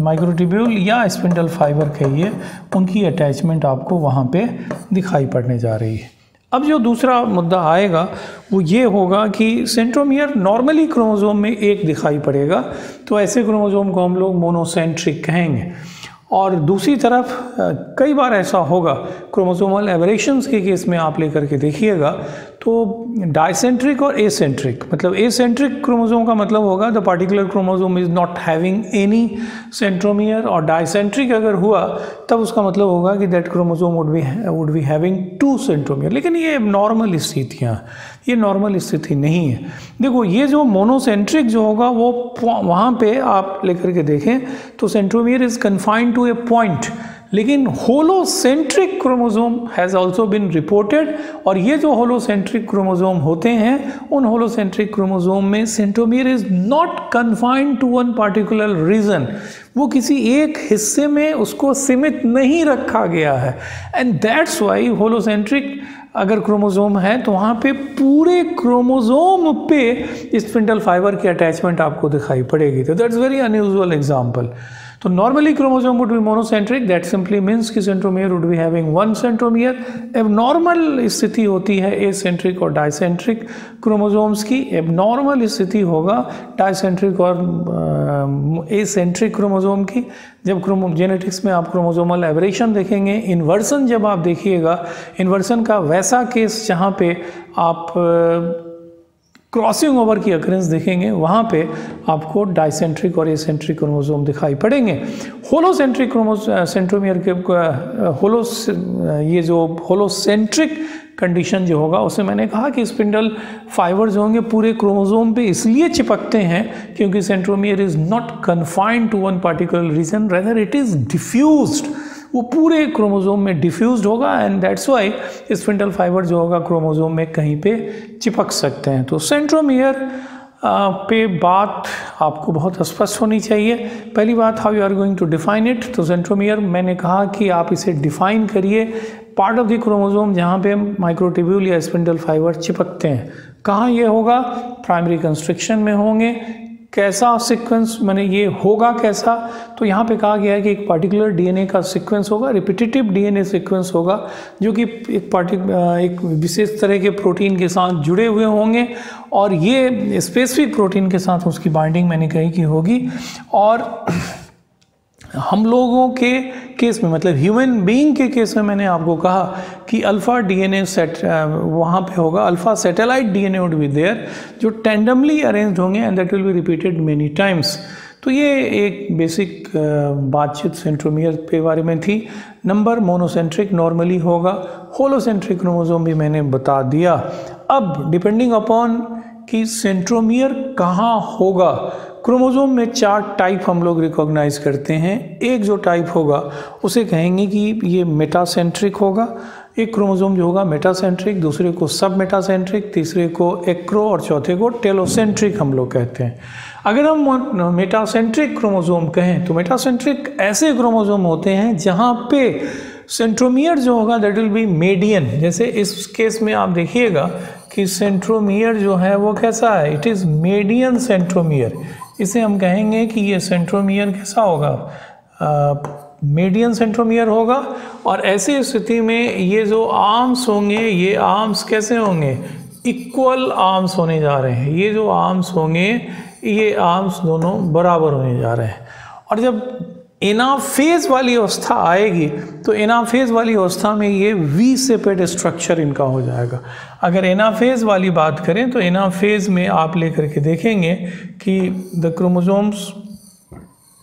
माइक्रोट्यूब्यूल या स्पिंडल फाइबर कहिए, उनकी अटैचमेंट आपको वहाँ पे दिखाई पड़ने जा रही है। अब जो दूसरा मुद्दा आएगा वो ये होगा कि सेंट्रोमियर नॉर्मली क्रोमोसोम में एक दिखाई पड़ेगा, तो ऐसे क्रोमोसोम को हम लोग मोनोसेंट्रिक कहेंगे। और दूसरी तरफ कई बार ऐसा होगा, क्रोमोसोमल एबरेशंस के केस में आप लेकर के देखिएगा तो डाइसेंट्रिक और एसेंट्रिक, मतलब एसेंट्रिक क्रोमोसोम का मतलब होगा the particular chromosome is not having any centromere, और डाइसेंट्रिक अगर हुआ तब उसका मतलब होगा कि that chromosome would be having 2 centromere. लेकिन ये नॉर्मल स्थितियाँ, ये नॉर्मल स्थिति नहीं है। देखो, ये जो मोनोसेंट्रिक जो होगा वो वहाँ पे आप लेकर के देखें तो centromere is confined to a point, लेकिन holocentric chromosome has also been reported. और ये जो होलोसेंट्रिक क्रोमोसोम होते हैं, उन होलोसेंट्रिक क्रोमोसोम में centromere is not confined to one particular region, वो किसी एक हिस्से में उसको सीमित नहीं रखा गया है। एंड दैट्स वाई होलोसेंट्रिक अगर क्रोमोसोम है तो वहाँ पे पूरे क्रोमोसोम पे स्पिंडल फाइबर की अटैचमेंट आपको दिखाई पड़ेगी। तो दैट्स वेरी अनयूजुअल एग्जांपल। तो normally chromosome would be monocentric, that simply means कि centromere would be having one centromere. Abnormal स्थिति होती है एसेंट्रिक और डाइसेंट्रिक क्रोमोसोम्स की। एबनॉर्मल स्थिति होगा डाइसेंट्रिक और एसेंट्रिक क्रोमोसोम की। जब जेनेटिक्स में आप क्रोमोसोमल एबरेशन देखेंगे, इन्वर्सन जब आप देखिएगा, इन्वर्सन का वैसा केस जहाँ पे आप क्रॉसिंग ओवर की अकरेंस देखेंगे, वहाँ पे आपको डाइसेंट्रिक और एसेंट्रिक क्रोमोसोम दिखाई पड़ेंगे। होलोसेंट्रिक सेंट्रोमियर के ये जो होलोसेंट्रिक कंडीशन जो होगा, उसे मैंने कहा कि स्पिंडल फाइबर जो होंगे पूरे क्रोमोसोम पे इसलिए चिपकते हैं क्योंकि centromere is not confined to one particular region, rather it is diffused, वो पूरे क्रोमोसोम में डिफ्यूज्ड होगा and that's why spindle fibre जो होगा क्रोमोसोम में कहीं पे चिपक सकते हैं। तो सेंट्रोमियर पे बात आपको बहुत स्पष्ट होनी चाहिए। पहली बात, how you are going to define it. तो सेंट्रोमियर मैंने कहा कि आप इसे डिफाइन करिए पार्ट ऑफ द क्रोमोसोम जहाँ पे माइक्रोट्यूब्यूल या स्पिंडल फाइबर चिपकते हैं। कहाँ ये होगा? प्राइमरी कंस्ट्रक्शन में होंगे। कैसा सीक्वेंस, माने ये होगा कैसा? तो यहाँ पे कहा गया है कि एक पर्टिकुलर डीएनए का सीक्वेंस होगा, रिपीटेटिव डीएनए सीक्वेंस होगा जो कि एक विशेष तरह के प्रोटीन के साथ जुड़े हुए होंगे और ये स्पेसिफिक प्रोटीन के साथ उसकी बाइंडिंग मैंने कही कि होगी। और हम लोगों के केस में, मतलब ह्यूमन बीइंग के केस में, मैंने आपको कहा कि अल्फा डीएनए सेट वहाँ पे होगा, alpha satellite DNA would be there जो टेंडमली अरेंज्ड होंगे and that will be repeated many times. तो ये एक बेसिक बातचीत सेंट्रोमियर के बारे में थी। नंबर मोनोसेंट्रिक नॉर्मली होगा, होलोसेंट्रिक क्रोमोसोम भी मैंने बता दिया। अब डिपेंडिंग अपॉन कि सेंट्रोमियर कहाँ होगा, क्रोमोसोम में 4 टाइप हम लोग रिकॉग्नाइज करते हैं। एक जो टाइप होगा उसे कहेंगे कि ये मेटासेंट्रिक होगा। एक क्रोमोसोम जो होगा मेटासेंट्रिक, दूसरे को सब मेटासेंट्रिक, तीसरे को एक्रो और चौथे को टेलोसेंट्रिक हम लोग कहते हैं। अगर हम मेटासेंट्रिक क्रोमोसोम कहें तो मेटासेंट्रिक ऐसे क्रोमोसोम होते हैं जहाँ पे सेंट्रोमियर जो होगा दैट विल बी मेडियन। जैसे इस केस में आप देखिएगा कि सेंट्रोमियर जो है वो कैसा है, इट इज़ मेडियन सेंट्रोमियर। इसे हम कहेंगे कि ये सेंट्रोमियर कैसा होगा, मेडियन सेंट्रोमियर होगा। और ऐसी स्थिति में ये जो आर्म्स होंगे, ये आर्म्स कैसे होंगे, इक्वल आर्म्स होने जा रहे हैं। ये जो आर्म्स होंगे, ये आर्म्स दोनों बराबर होने जा रहे हैं। और जब एनाफेज वाली अवस्था आएगी तो एनाफेज वाली अवस्था में ये वी सेपेड स्ट्रक्चर इनका हो जाएगा। अगर एनाफेज वाली बात करें तो एनाफेज में आप लेकर के देखेंगे कि द क्रोमोसोम्स,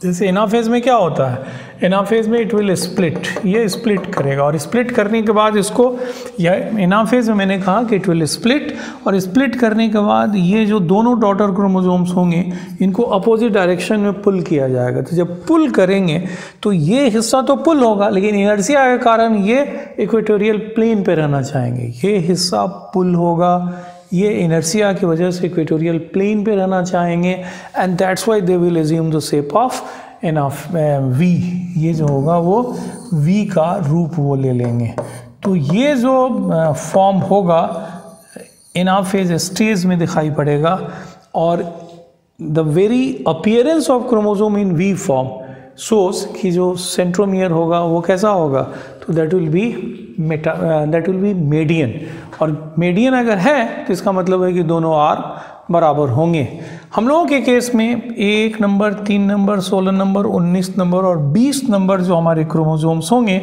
जैसे एनाफेज में क्या होता है, एनाफेज में इट विल स्प्लिट, ये स्प्लिट करेगा और स्प्लिट करने के बाद इसको, यह एनाफेज में मैंने कहा कि इट विल स्प्लिट, और स्प्लिट करने के बाद ये जो दोनों डॉटर क्रोमोसोम्स होंगे इनको अपोजिट डायरेक्शन में पुल किया जाएगा। तो जब पुल करेंगे तो ये हिस्सा तो पुल होगा, लेकिन इनर्शिया के कारण ये इक्वेटोरियल प्लेन पे रहना चाहेंगे। ये हिस्सा पुल होगा, ये इनर्शिया की वजह से इक्वेटोरियल प्लेन पे रहना चाहेंगे and that's why they will assume the shape of V. ये जो होगा वो वी का रूप वो ले लेंगे। तो ये जो फॉर्म होगा एनाफेज स्टेज में दिखाई पड़ेगा और the very appearance of chromosome in V form shows कि जो सेंट्रोमियर होगा वो कैसा होगा, तो दैट विल बी मेडियन। और मेडियन अगर है तो इसका मतलब है कि दोनों आर्म बराबर होंगे। हम लोगों के केस में 1 नंबर, 3 नंबर, 16 नंबर, 19 नंबर और 20 नंबर जो हमारे क्रोमोसोम्स होंगे,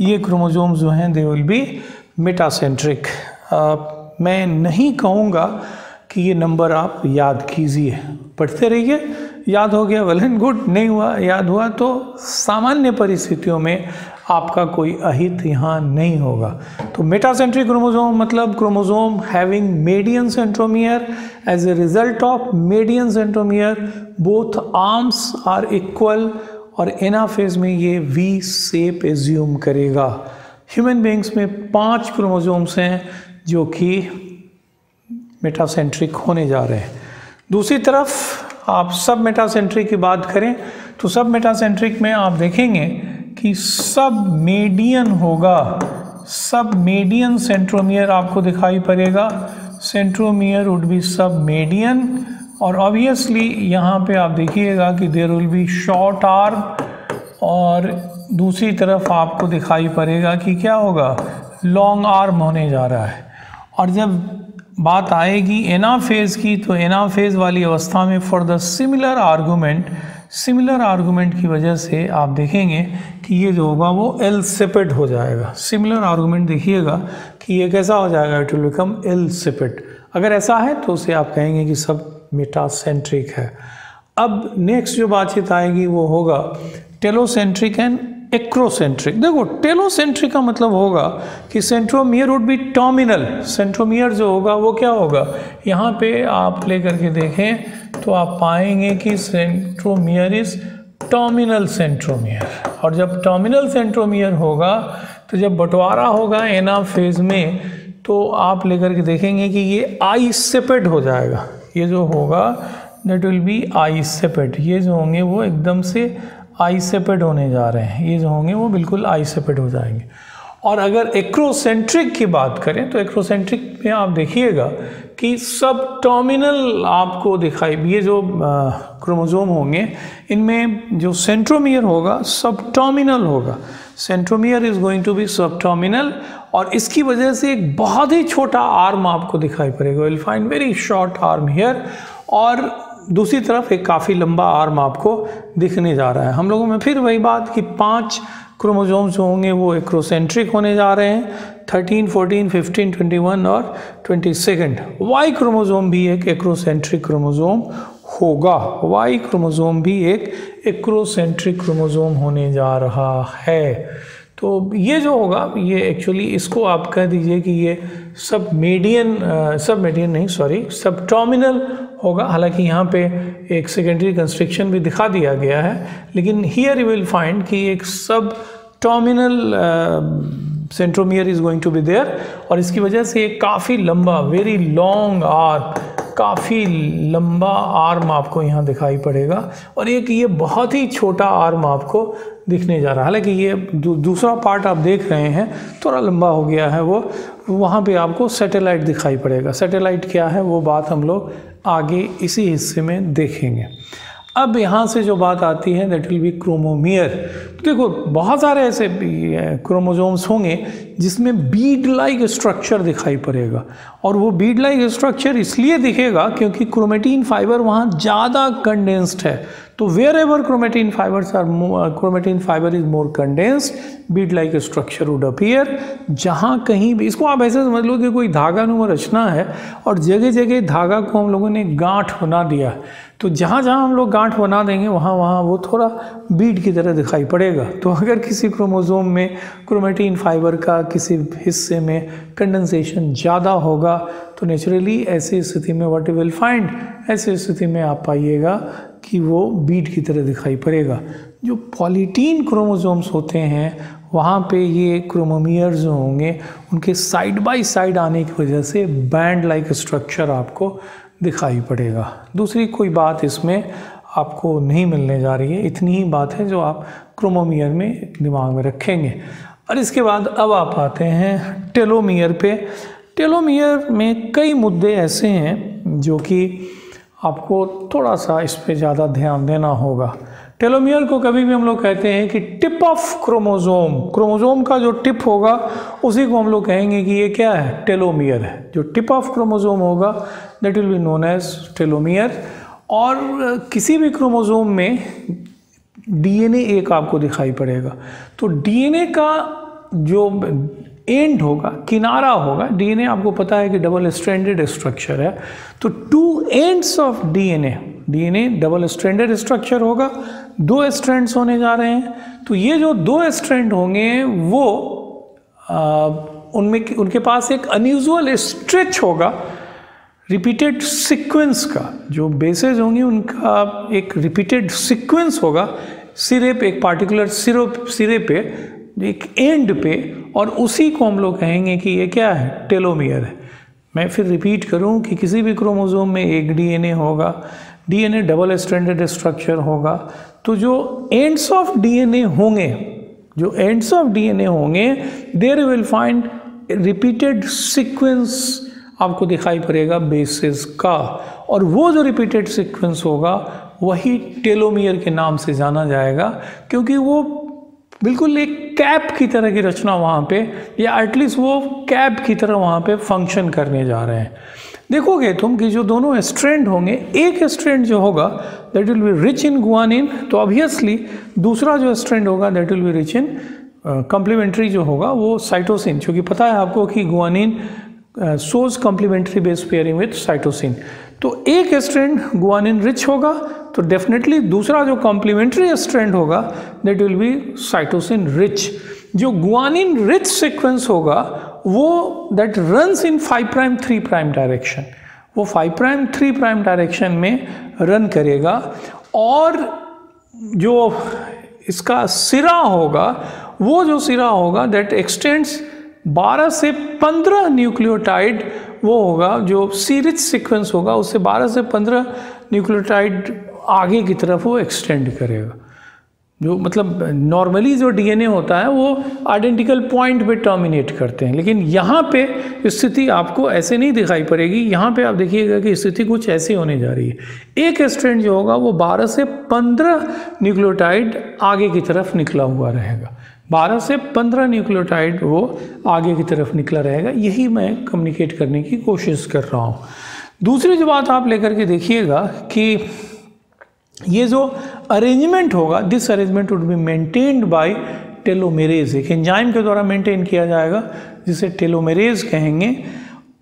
ये क्रोमोसोम्स जो हैं दे विल बी मेटासेंट्रिक। मैं नहीं कहूँगा कि ये नंबर आप याद कीजिए, पढ़ते रहिए, याद हो गया वेल एंड गुड, नहीं हुआ, याद हुआ तो सामान्य परिस्थितियों में आपका कोई अहित यहाँ नहीं होगा। तो मेटासेंट्रिक क्रोमोसोम मतलब chromosome having median centromere, as a result of median centromere both arms are equal और एनाफेज में ये वी शेप एज्यूम करेगा। ह्यूमन बीइंग्स में 5 क्रोमोसोम्स हैं जो कि मेटासेंट्रिक होने जा रहे हैं। दूसरी तरफ आप सब मेटासेंट्रिक की बात करें तो सब मेटासेंट्रिक में आप देखेंगे कि सब मेडियन होगा, सब मीडियन सेंट्रोमियर आपको दिखाई पड़ेगा, centromere would be submedian, और ऑब्वियसली यहाँ पे आप देखिएगा कि there will be short arm, और दूसरी तरफ आपको दिखाई पड़ेगा कि क्या होगा, लॉन्ग आर्म होने जा रहा है। और जब बात आएगी एनाफेज की, तो एनाफेज वाली अवस्था में फॉर द सिमिलर आर्गूमेंट की वजह से आप देखेंगे कि ये जो होगा वो एल सेपेट हो जाएगा। सिमिलर आर्गूमेंट देखिएगा कि ये कैसा हो जाएगा, इट विल बिकम एल सेपेट। अगर ऐसा है तो उसे आप कहेंगे कि सब मेटासेंट्रिक है। अब नेक्स्ट जो बातचीत आएगी वो होगा टेलोसेंट्रिक एंड एक्रोसेंट्रिक। देखो टेलोसेंट्रिक का मतलब होगा कि centromere would B terminal. Centromere जो होगा वो क्या होगा, यहाँ पे आप लेकर के देखें तो आप पाएंगे कि सेंट्रोमियर इज टर्मिनल सेंट्रोमियर। और जब टर्मिनल सेंट्रोमियर होगा तो जब बंटवारा होगा एनाफेज में, तो आप लेकर के देखेंगे कि ये आई सेपेट हो जाएगा। ये जो होगा दैट विल बी आई सेपेट। ये जो होंगे वो एकदम से आई सेपेट होने जा रहे हैं, ये जो होंगे वो बिल्कुल आई सेपेट हो जाएंगे। और अगर एक्रोसेंट्रिक की बात करें तो एक्रोसेंट्रिक में आप देखिएगा कि सब टर्मिनल आपको दिखाई, ये जो क्रोमोसोम होंगे इनमें जो सेंट्रोमियर होगा सब टर्मिनल होगा। Centromere is going to be subterminal, और इसकी वजह से एक बहुत ही छोटा आर्म आपको दिखाई पड़ेगा, will find very short arm here, और दूसरी तरफ एक काफ़ी लंबा आर्म आपको दिखने जा रहा है। हम लोगों में फिर वही बात कि 5 क्रोमोसोम्स जो होंगे वो एक्रोसेंट्रिक होने जा रहे हैं, 13, 14, 15, 21 और 22। वाई क्रोमोसोम भी एक एक्रोसेंट्रिक क्रोमोसोम होगा। वाई क्रोमोसोम भी एक एक्रोसेंट्रिक क्रोमोसोम होने जा रहा है। तो ये जो होगा ये एक्चुअली इसको आप कह दीजिए कि ये सब टर्मिनल होगा। हालांकि यहाँ पे एक सेकेंडरी कंस्ट्रक्शन भी दिखा दिया गया है, लेकिन हियर यू विल फाइंड कि एक subterminal centromere is going to be there, और इसकी वजह से एक काफ़ी लंबा, वेरी लॉन्ग आर्म, काफ़ी लंबा आर्म आपको यहाँ दिखाई पड़ेगा, और एक ये बहुत ही छोटा आर्म आपको दिखने जा रहा है। हालांकि ये दूसरा पार्ट आप देख रहे हैं थोड़ा लंबा हो गया है, वो वहाँ पे आपको सैटेलाइट दिखाई पड़ेगा। सैटेलाइट क्या है वो बात हम लोग आगे इसी हिस्से में देखेंगे। अब यहाँ से जो बात आती है दैट विल बी क्रोमोमियर। देखो बहुत सारे ऐसे क्रोमोसोम्स होंगे जिसमें बीड लाइक स्ट्रक्चर दिखाई पड़ेगा, और वो बीड लाइक स्ट्रक्चर इसलिए दिखेगा क्योंकि क्रोमेटिन फाइबर वहाँ ज़्यादा कंडेंस्ड है। तो wherever chromatin fibre is more condensed, bead like structure would appear. जहाँ कहीं भी, इसको आप ऐसे समझ लो कि कोई धागा नुमा रचना है और जगह जगह धागा को हम लोगों ने गांठ बना दिया, तो जहाँ जहाँ हम लोग गांठ बना देंगे वहाँ वहाँ वो थोड़ा बीड की तरह दिखाई पड़ेगा। तो अगर किसी क्रोमोसोम में क्रोमेटिन फाइबर का किसी हिस्से में कंडेंसेशन ज़्यादा होगा तो नेचुरली ऐसी स्थिति में व्हाट यू विल फाइंड, ऐसी स्थिति में आप पाइएगा कि वो बीड की तरह दिखाई पड़ेगा। जो पॉलीटीन क्रोमोसोम्स होते हैं वहाँ पे ये क्रोमोमियर जो होंगे उनके साइड बाय साइड आने की वजह से बैंड लाइक स्ट्रक्चर आपको दिखाई पड़ेगा। दूसरी कोई बात इसमें आपको नहीं मिलने जा रही है, इतनी ही बात है जो आप क्रोमोमियर में दिमाग में रखेंगे। और इसके बाद अब आप आते हैं टेलोमियर पे। टेलोमियर में कई मुद्दे ऐसे हैं जो कि आपको थोड़ा सा इस पे ज़्यादा ध्यान देना होगा। टेलोमियर को कभी भी हम लोग कहते हैं कि टिप ऑफ क्रोमोसोम का जो टिप होगा उसी को हम लोग कहेंगे कि ये क्या है, टेलोमियर है। जो टिप ऑफ क्रोमोसोम होगा that will be known as telomere. और किसी भी क्रोमोसोम में डीएनए एक आपको दिखाई पड़ेगा, तो डीएनए का जो एंड होगा, किनारा होगा, डीएनए आपको पता है कि डबल स्ट्रैंडेड स्ट्रक्चर है, तो 2 ends of DNA double stranded structure होगा, 2 स्ट्रैंड्स होने जा रहे हैं। तो ये जो 2 स्ट्रैंड होंगे वो उनके पास एक अनयूजुअल स्ट्रेच होगा, रिपीटेड सीक्वेंस का, जो बेसेस होंगे उनका एक रिपीटेड सीक्वेंस होगा सिरे पे, एक पार्टिकुलर सिरे पे, एक एंड पे, और उसी को हम लोग कहेंगे कि ये क्या है, टेलोमियर है। मैं फिर रिपीट करूं कि किसी भी क्रोमोसोम में एक डीएनए होगा, डीएनए डबल स्ट्रैंडेड स्ट्रक्चर होगा, तो जो एंड्स ऑफ डीएनए होंगे जो एंड्स ऑफ डीएनए होंगे there will find repeated sequence आपको दिखाई पड़ेगा बेसिस का, और वो जो रिपीटेड सीक्वेंस होगा वही टेलोमियर के नाम से जाना जाएगा, क्योंकि वो बिल्कुल एक कैप की तरह की रचना वहाँ पे, या एटलीस्ट वो कैप की तरह वहाँ पे फंक्शन करने जा रहे हैं। देखोगे तुम कि जो दोनों स्ट्रैंड होंगे, एक स्ट्रैंड जो होगा that will be rich in guanine, तो ऑब्वियसली दूसरा जो स्ट्रैंड होगा that will be rich in complementary जो होगा वो साइटोसिन, क्योंकि पता है आपको कि guanine shows complementary base pairing with cytosine. तो एक स्ट्रैंड गुआनिन रिच होगा तो डेफिनेटली दूसरा जो कॉम्प्लीमेंट्री स्ट्रैंड होगा that will B cytosine rich. जो गुआनिन रिच सीक्वेंस होगा वो दैट रन्स इन 5' 3' डायरेक्शन, वो 5' 3' डायरेक्शन में रन करेगा, और जो इसका सिरा होगा वो जो सिरा होगा दैट एक्सटेंड्स 12 से 15 न्यूक्लियोटाइड वो होगा, जो सीरीज सीक्वेंस होगा उससे 12 से 15 न्यूक्लियोटाइड आगे की तरफ वो एक्सटेंड करेगा। जो मतलब नॉर्मली जो डीएनए होता है वो आइडेंटिकल पॉइंट पे टर्मिनेट करते हैं, लेकिन यहाँ पे स्थिति आपको ऐसे नहीं दिखाई पड़ेगी। यहाँ पे आप देखिएगा कि स्थिति कुछ ऐसी होने जा रही है। एक स्ट्रैंड जो होगा वो 12 से 15 न्यूक्लियोटाइड आगे की तरफ निकला हुआ रहेगा, 12 से 15 न्यूक्लियोटाइड वो आगे की तरफ निकला रहेगा। यही मैं कम्युनिकेट करने की कोशिश कर रहा हूँ। दूसरी जो बात आप लेकर के देखिएगा कि ये जो अरेंजमेंट होगा, this arrangement would be maintained by telomeres, एक एंजाइम के द्वारा मेंटेन किया जाएगा जिसे टेलोमेरेज कहेंगे,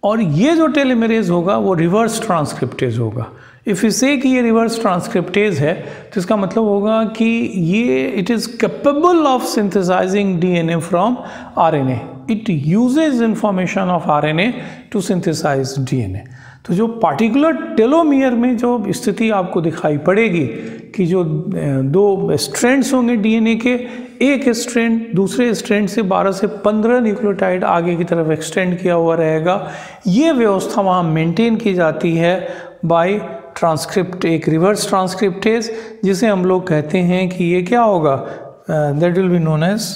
और ये जो टेलोमेरेज होगा वो रिवर्स ट्रांसक्रिप्टेज होगा। इफ़ यू से कि ये रिवर्स ट्रांसक्रिप्टेज है तो इसका मतलब होगा कि ये it is capable of synthesising DNA from RNA, it uses information of RNA to synthesise DNA. तो जो पार्टिकुलर टेलोमियर में जो स्थिति आपको दिखाई पड़ेगी कि जो दो स्ट्रैंड्स होंगे डीएनए के, एक स्ट्रैंड दूसरे स्ट्रैंड से 12 से 15 न्यूक्लियोटाइड आगे की तरफ एक्सटेंड किया हुआ रहेगा, ये व्यवस्था वहाँ मेंटेन की जाती है बाय ट्रांसक्रिप्ट, एक रिवर्स ट्रांसक्रिप्टेज, जिसे हम लोग कहते हैं कि ये क्या होगा, that will be known as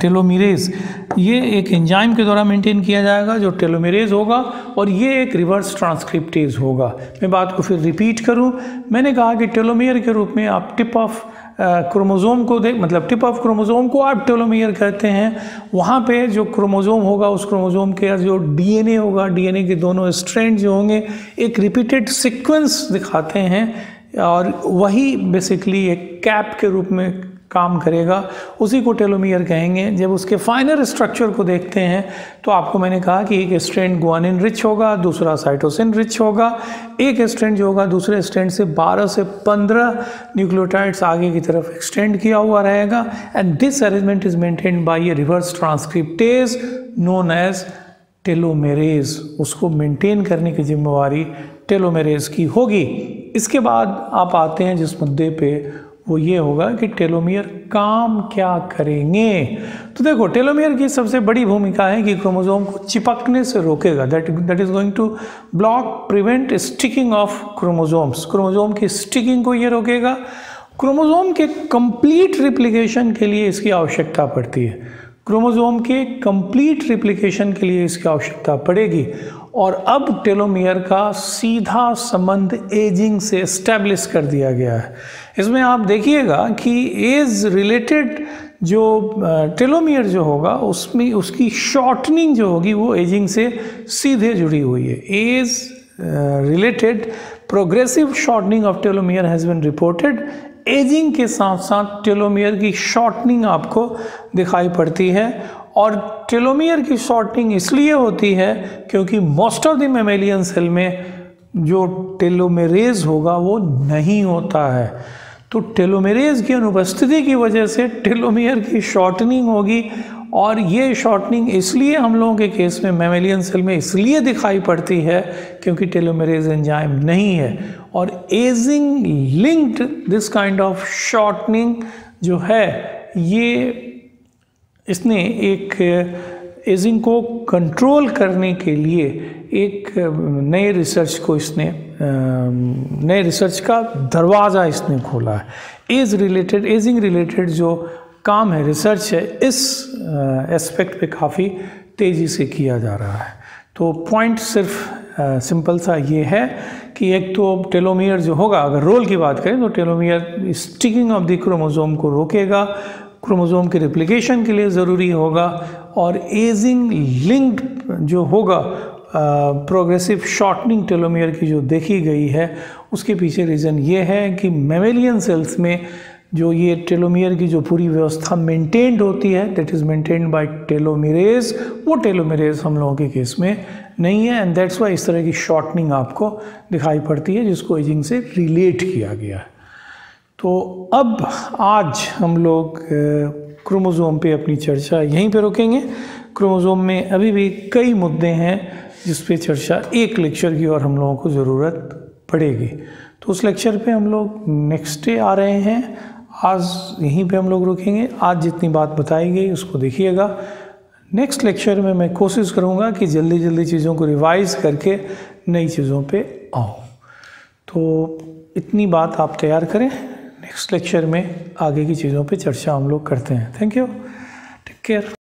telomerase. ये एक एंजाइम के द्वारा मेंटेन किया जाएगा जो टेलोमेरेज होगा, और ये एक रिवर्स ट्रांसक्रिप्टेज होगा। मैं बात को फिर रिपीट करूं, मैंने कहा कि टेलोमेयर के रूप में आप टिप ऑफ क्रोमोजोम को मतलब टिप ऑफ क्रोमोजोम को आप टेलोमेयर कहते हैं। वहाँ पे जो क्रोमोजोम होगा उस क्रोमोजोम के जो डीएनए होगा, डीएनए के दोनों स्ट्रैंड जो होंगे एक रिपीटेड सीक्वेंस दिखाते हैं, और वही बेसिकली एक कैप के रूप में काम करेगा, उसी को टेलोमियर कहेंगे। जब उसके फाइनल स्ट्रक्चर को देखते हैं तो आपको मैंने कहा कि एक स्ट्रैंड गुआनिन रिच होगा, दूसरा साइटोसिन रिच होगा, एक स्ट्रैंड जो होगा दूसरे स्ट्रैंड से 12 से 15 न्यूक्लियोटाइड्स आगे की तरफ एक्सटेंड किया हुआ रहेगा, and this arrangement is maintained by a reverse transcriptase known as telomerase. उसको मेंटेन करने की जिम्मेवारी टेलोमेरेज की होगी। इसके बाद आप आते हैं जिस मुद्दे पे, वो ये होगा कि टेलोमियर काम क्या करेंगे। तो देखो, टेलोमियर की सबसे बड़ी भूमिका है कि क्रोमोसोम को चिपकने से रोकेगा, that is going to block prevent sticking of chromosomes. Chromosome की स्टिकिंग को ये रोकेगा। क्रोमोसोम के कंप्लीट रिप्लिकेशन के लिए इसकी आवश्यकता पड़ती है, क्रोमोसोम के कंप्लीट रिप्लिकेशन के लिए इसकी आवश्यकता पड़ेगी। और अब टेलोमियर का सीधा संबंध एजिंग से एस्टैब्लिश कर दिया गया है। इसमें आप देखिएगा कि एज रिलेटेड जो टेलोमियर जो होगा उसमें उसकी शॉर्टनिंग जो होगी वो एजिंग से सीधे जुड़ी हुई है। Age related progressive shortening of telomere has been reported. Ageing के साथ साथ टेलोमियर की शॉर्टनिंग आपको दिखाई पड़ती है, और टेलोमियर की शॉर्टनिंग इसलिए होती है क्योंकि most of the mammalian cell में जो टेलोमेरेज होगा वो नहीं होता है। तो टेलोमेरेज की अनुपस्थिति की वजह से टेलोमियर की शॉर्टनिंग होगी, और ये शॉर्टनिंग इसलिए हम लोगों के केस में मैमेलियन सेल में इसलिए दिखाई पड़ती है क्योंकि टेलोमेरेज एंजाइम नहीं है। और ageing linked this kind of shortening जो है, ये इसने एक एजिंग को कंट्रोल करने के लिए एक नए रिसर्च को इसने नए रिसर्च का दरवाज़ा इसने खोला है। एजिंग रिलेटेड जो काम है, रिसर्च है, इस एस्पेक्ट पे काफ़ी तेज़ी से किया जा रहा है। तो पॉइंट सिर्फ सिंपल सा ये है कि एक तो टेलोमियर जो होगा, अगर रोल की बात करें तो telomere sticking of the chromosome को रोकेगा, क्रोमोसोम के रिप्लिकेशन के लिए ज़रूरी होगा, और एजिंग लिंक जो होगा प्रोग्रेसिव शॉर्टनिंग टेलोमियर की जो देखी गई है, उसके पीछे रीज़न ये है कि मैमेलियन सेल्स में जो ये टेलोमियर की जो पूरी व्यवस्था मेंटेन्ड होती है, that is maintained by telomeres, वो टेलोमेरेज हम लोगों के केस में नहीं है, एंड दैट्स वाई इस तरह की शॉर्टनिंग आपको दिखाई पड़ती है, जिसको एजिंग से रिलेट किया गया है। तो अब आज हम लोग क्रोमोसोम पे अपनी चर्चा यहीं पे रोकेंगे। क्रोमोसोम में अभी भी कई मुद्दे हैं जिस पे चर्चा एक लेक्चर की और हम लोगों को ज़रूरत पड़ेगी। तो उस लेक्चर पे हम लोग नेक्स्ट डे आ रहे हैं, आज यहीं पे हम लोग रुकेंगे। आज जितनी बात बताई गई उसको देखिएगा। नेक्स्ट लेक्चर में मैं कोशिश करूँगा कि जल्दी जल्दी चीज़ों को रिवाइज करके नई चीज़ों पे आऊँ। तो इतनी बात आप तैयार करें, नेक्स्ट लेक्चर में आगे की चीज़ों पे चर्चा हम लोग करते हैं। Thank you, take care.